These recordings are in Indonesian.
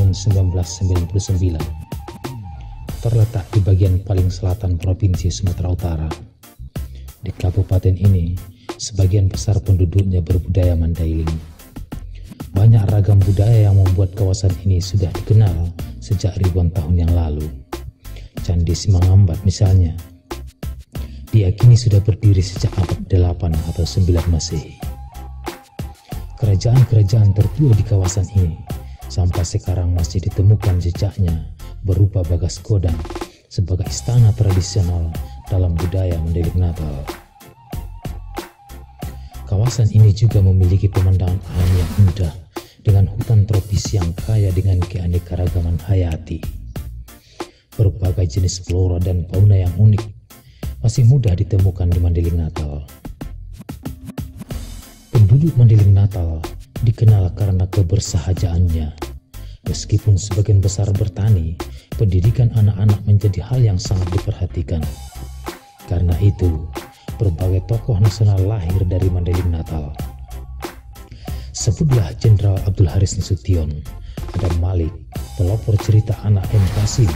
tahun 1999. Terletak di bagian paling selatan Provinsi Sumatera Utara. Di kabupaten ini, sebagian besar penduduknya berbudaya Mandailing. Banyak ragam budaya yang membuat kawasan ini sudah dikenal sejak ribuan tahun yang lalu. Candi Simangambat misalnya, diyakini sudah berdiri sejak abad 8 atau 9 Masehi. Kerajaan-kerajaan tertua di kawasan ini sampai sekarang masih ditemukan jejaknya berupa Bagas Kodang sebagai istana tradisional dalam budaya Mandailing Natal. Kawasan ini juga memiliki pemandangan alam yang indah dengan hutan tropis yang kaya dengan keanekaragaman hayati. Berbagai jenis flora dan fauna yang unik masih mudah ditemukan di Mandailing Natal. Penduduk Mandailing Natal dikenal karena kebersahajaannya. Meskipun sebagian besar bertani, pendidikan anak-anak menjadi hal yang sangat diperhatikan. Karena itu, berbagai tokoh nasional lahir dari Mandailing Natal. Sebutlah Jenderal Abdul Haris Nasution, Adam Malik, pelopor cerita anak M. Qasim,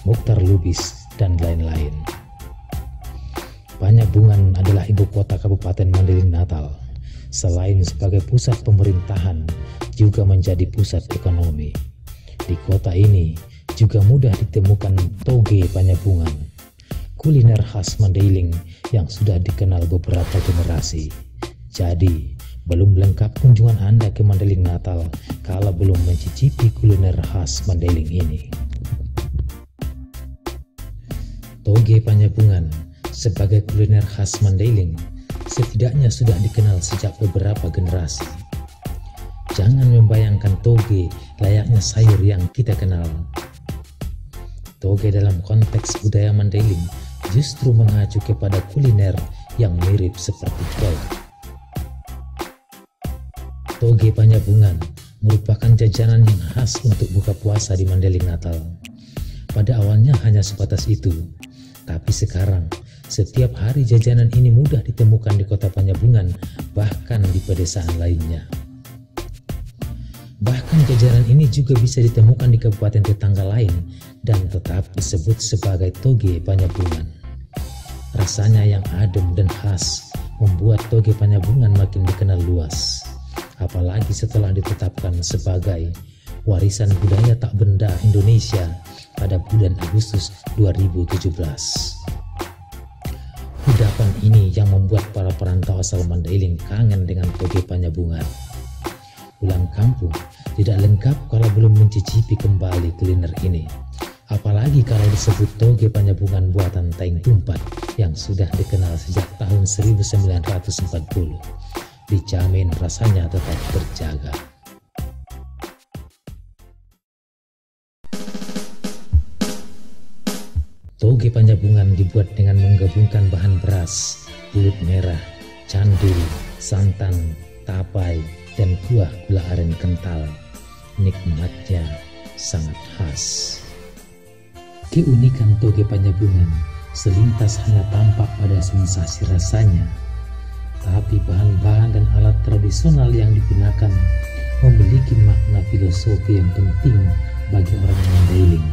Mukhtar Lubis, dan lain-lain. Banyabungan adalah ibu kota Kabupaten Mandailing Natal. Selain sebagai pusat pemerintahan, juga menjadi pusat ekonomi. Di kota ini juga mudah ditemukan toge Banyabungan, kuliner khas Mandailing yang sudah dikenal beberapa generasi. Jadi, belum lengkap kunjungan Anda ke Mandailing Natal kalau belum mencicipi kuliner khas Mandailing ini. Toge Banyabungan sebagai kuliner khas Mandailing setidaknya sudah dikenal sejak beberapa generasi. Jangan membayangkan toge layaknya sayur yang kita kenal. Toge dalam konteks budaya Mandailing justru mengacu kepada kuliner yang mirip seperti kolak. Toge Banyabungan merupakan jajanan yang khas untuk buka puasa di Mandailing Natal. Pada awalnya hanya sebatas itu, tapi sekarang setiap hari jajanan ini mudah ditemukan di kota Banyabungan, bahkan di pedesaan lainnya. Bahkan jajanan ini juga bisa ditemukan di kabupaten tetangga lain dan tetap disebut sebagai toge Banyabungan. Rasanya yang adem dan khas membuat toge Banyabungan makin dikenal luas, apalagi setelah ditetapkan sebagai warisan budaya tak benda Indonesia pada bulan Agustus 2017. Kudapan ini yang membuat para perantau asal Mandailing kangen dengan toge Banyabungan. Pulang kampung tidak lengkap kalau belum mencicipi kembali kuliner ini. Apalagi kalau disebut toge Banyabungan buatan Taing Tumpat yang sudah dikenal sejak tahun 1940. Dijamin rasanya tetap terjaga. Toge Banyabungan dibuat dengan menggabungkan bahan beras, pulut merah, candil, santan, tapai, dan kuah gula aren kental. Nikmatnya sangat khas. Keunikan toge Banyabungan selintas hanya tampak pada sensasi rasanya, tapi bahan-bahan dan alat tradisional yang digunakan memiliki makna filosofi yang penting bagi orang Mandailing.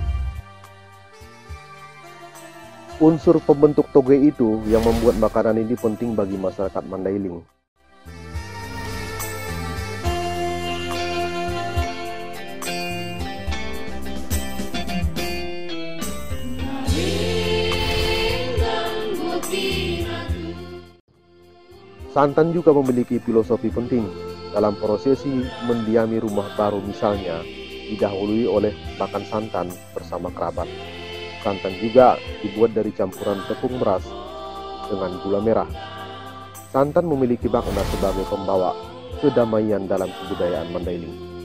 Unsur pembentuk toge itu yang membuat makanan ini penting bagi masyarakat Mandailing. Santan juga memiliki filosofi penting. Dalam prosesi mendiami rumah baru misalnya, didahului oleh makan santan bersama kerabat. Santan juga dibuat dari campuran tepung beras dengan gula merah. Santan memiliki makna sebagai pembawa kedamaian dalam kebudayaan Mandailing.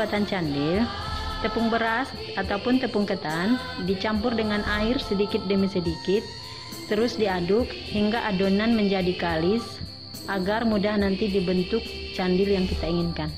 pembuatan candil, tepung beras ataupun tepung ketan dicampur dengan air sedikit demi sedikit, terus diaduk hingga adonan menjadi kalis agar mudah nanti dibentuk candil yang kita inginkan.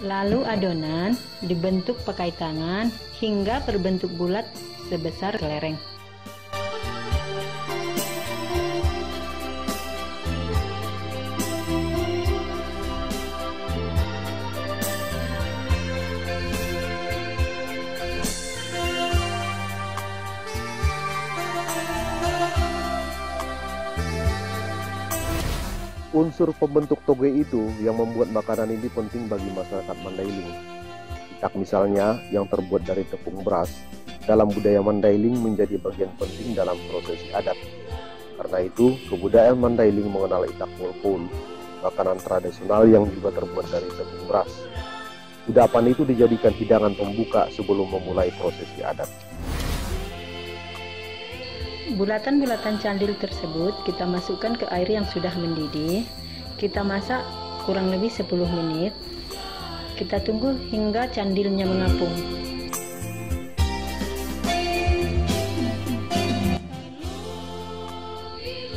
Lalu adonan dibentuk pakai tangan hingga berbentuk bulat sebesar kelereng. Unsur pembentuk toge itu yang membuat makanan ini penting bagi masyarakat Mandailing. Itak misalnya yang terbuat dari tepung beras, dalam budaya Mandailing menjadi bagian penting dalam prosesi adat. Karena itu, kebudayaan Mandailing mengenal itak mulpul, makanan tradisional yang juga terbuat dari tepung beras. Kudapan itu dijadikan hidangan pembuka sebelum memulai prosesi adat. Bulatan-bulatan candil tersebut kita masukkan ke air yang sudah mendidih. Kita masak kurang lebih 10 menit. Kita tunggu hingga candilnya mengapung.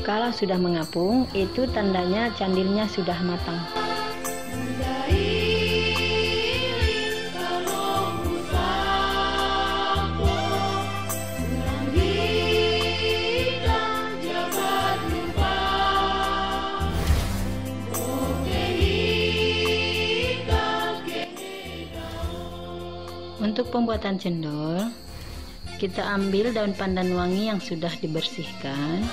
Kalau sudah mengapung, itu tandanya candilnya sudah matang. Untuk pembuatan cendol, kita ambil daun pandan wangi yang sudah dibersihkan,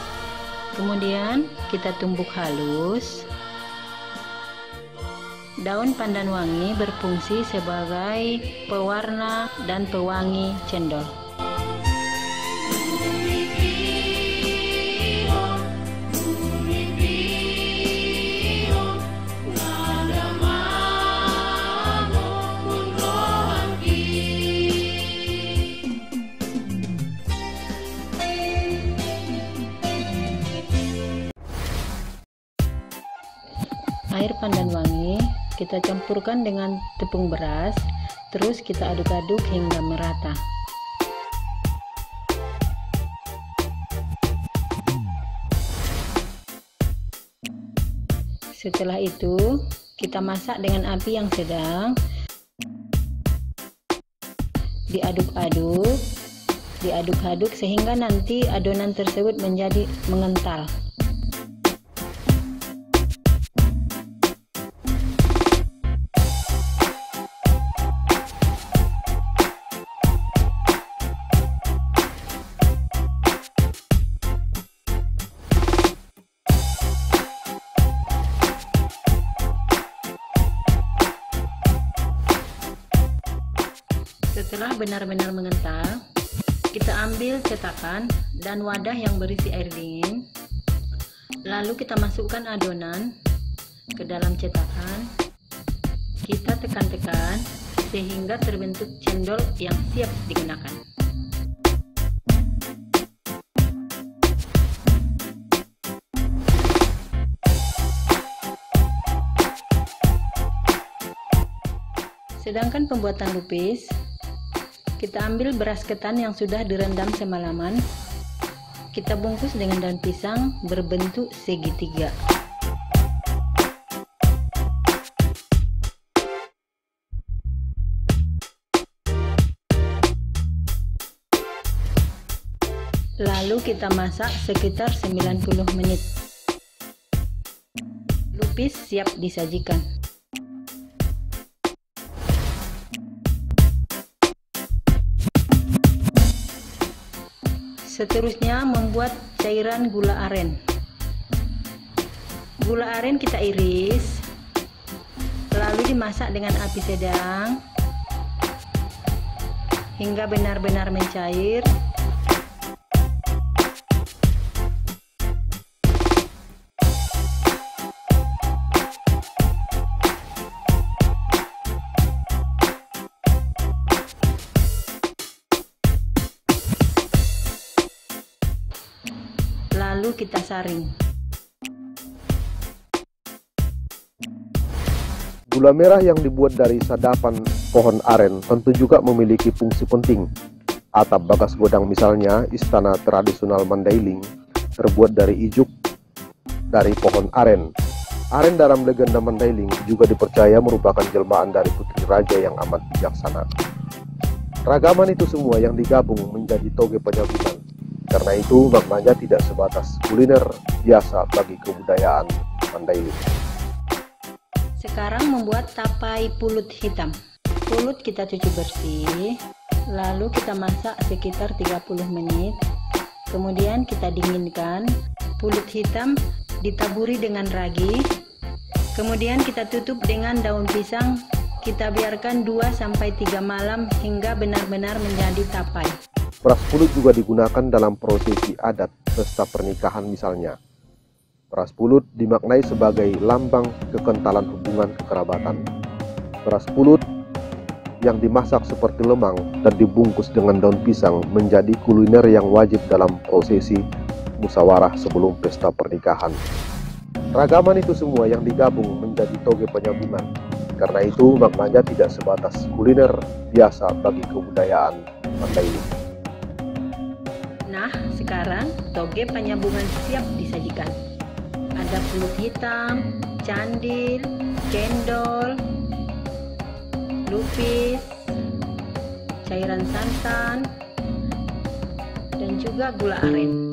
kemudian kita tumbuk halus. Daun pandan wangi berfungsi sebagai pewarna dan pewangi cendol. Air pandan wangi kita campurkan dengan tepung beras, terus kita aduk-aduk hingga merata. Setelah itu kita masak dengan api yang sedang, diaduk-aduk sehingga nanti adonan tersebut menjadi mengental. Setelah benar-benar mengental, kita ambil cetakan dan wadah yang berisi air dingin. Lalu kita masukkan adonan ke dalam cetakan. Kita tekan-tekan sehingga terbentuk cendol yang siap digunakan. Sedangkan pembuatan lupis, kita ambil beras ketan yang sudah direndam semalaman. Kita bungkus dengan daun pisang berbentuk segitiga. Lalu kita masak sekitar 90 menit. Lupis siap disajikan. Seterusnya membuat cairan gula aren. Gula aren kita iris, lalu dimasak dengan api sedang hingga benar-benar mencair. lalu kita saring. Gula merah yang dibuat dari sadapan pohon aren tentu juga memiliki fungsi penting. Atap Bagas Godang misalnya, istana tradisional Mandailing, terbuat dari ijuk dari pohon aren. Aren dalam legenda Mandailing juga dipercaya merupakan jelmaan dari putri raja yang amat bijaksana. Ragaman itu semua yang digabung menjadi toge penyambutan. Karena itu maknanya tidak sebatas kuliner biasa bagi kebudayaan Mandailing. Sekarang membuat tapai pulut hitam. Pulut kita cuci bersih, lalu kita masak sekitar 30 menit. Kemudian kita dinginkan. Pulut hitam ditaburi dengan ragi. Kemudian kita tutup dengan daun pisang. Kita biarkan 2-3 malam hingga benar-benar menjadi tapai. Beras pulut juga digunakan dalam prosesi adat pesta pernikahan misalnya. Beras pulut dimaknai sebagai lambang kekentalan hubungan kekerabatan. Beras pulut yang dimasak seperti lemang dan dibungkus dengan daun pisang menjadi kuliner yang wajib dalam prosesi musyawarah sebelum pesta pernikahan. Ragaman itu semua yang digabung menjadi toge penyambungan. Karena itu maknanya tidak sebatas kuliner biasa bagi kebudayaan Mandailing. Nah, sekarang toge penyambungan siap disajikan. Ada pulut hitam, candil, cendol, lupis, cairan santan, dan juga gula aren.